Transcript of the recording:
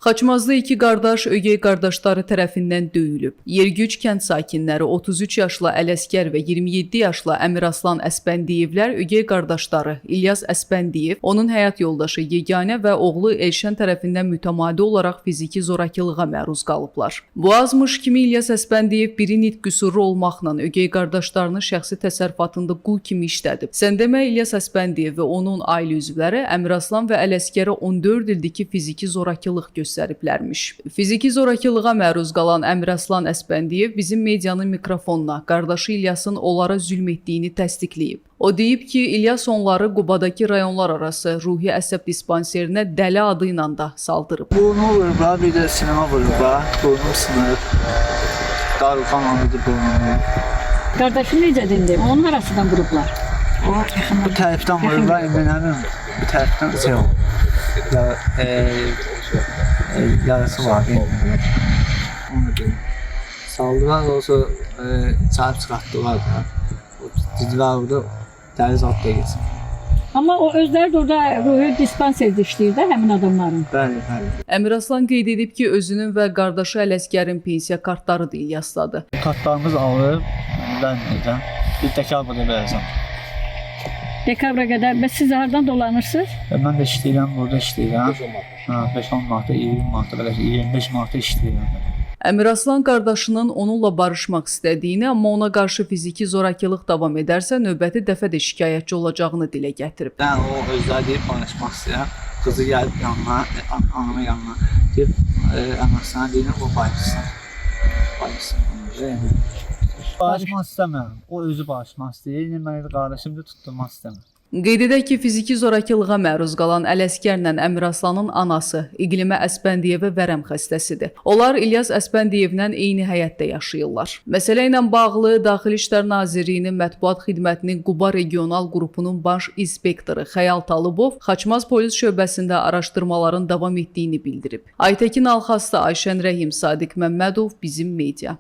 Xaçmazda iki qardaş ögey qardaşları tərəfindən döyülüb. Yergüc kənd sakinləri 33 yaşlı Ələsgər və 27 yaşlı Əmiraslan Əspəndiyevlər ögey qardaşları İlyas Əspəndiyev, onun həyat yoldaşı Yeganə və oğlu Elşən tərəfindən mütəmadi olaraq fiziki zorakılığa məruz qalıblar. Bu azmış kimi İlyas Əspəndiyev biri nitq qüsurlu olmaqla ögey qardaşlarını şəxsi təsərrüfatında qul kimi işlədib. Sən demə İlyas Əspəndiyev və onun ailə üzvləri Əmiraslan və Ələsgərə 14 ildiki fiziki zorakılıq göstəriblərmiş. Fiziki zorakılığa məruz qalan Əmiraslan Əspəndiyev bizim medianın mikrofonuna qardaşı İlyasın onlara zülm etdiyini təsdiqləyib. O deyib ki, İlyas onları Qubadakı rayonlar arası ruhi əsəb dispanserinə dəli adı ilə da saldırıb. Burnu vurublar, bir də sinema vurublar, burnum sınır, darıqan anıdır burnumu. Qardaşın necə dindi? Onun arasından vurublar. Bu tərəfdən vurublar, əminəmin bu tərəfdən şey oldu. Yarısı var, bilmiyorum. Onu deyim. Saldılar, olsa çarp çıxartdılar da. Dedilər orada dəri zat da geçsin. Amma o özləri də orada ruhi dispanserdə işləyir də həmin adamların. Bəli, bəli. Əmiraslan qeyd edib ki, özünün və qardaşı Ələsgərin pensiya kartları da İlyasdadır. Kartlarımız alıb, mən edən bir təkrar burada verəcəm. Dekabra qədər. Bəs siz hardan dolanırsınız? Mən də işləyirəm, burada işləyirəm. 5-10 manata, 20 manata, belə 25 manata işləyirəm. Əmiraslan qardaşının onunla barışmaq istədiyini, amma ona qarşı fiziki zorakılıq davam edərsə, növbəti dəfə də şikayətçi olacağını dilə gətirib. Ben o özləri deyib barışmaq istəyirəm. Qızı gəlib yanına, anamın yanına. Deyib, anasına deyirəm, o barışsın. Barışsın. Barışmaq istəmirəm. O özü barışmaq istəyir. Mən qardaşım da tutturmaq istəmirəm. Qeyd edək ki, fiziki zorakılığa məruz qalan Ələsgərlə Əmiraslanın anası İqlimə Əspəndiyevə vərəm xəstəsidir. Onlar İlyas Əspəndiyevlə eyni həyətdə yaşayırlar. Məsələ ilə bağlı Daxili İşlər Nazirliyinin mətbuat xidmətinin Quba regional qrupunun baş inspektoru Xəyal Talıbov Xaçmaz polis şöbəsində araşdırmaların davam etdiyini bildirib. Aytəkin Alxaslı, Ayşən Rəhim, Sadiq Məmmədov, Bizim Media.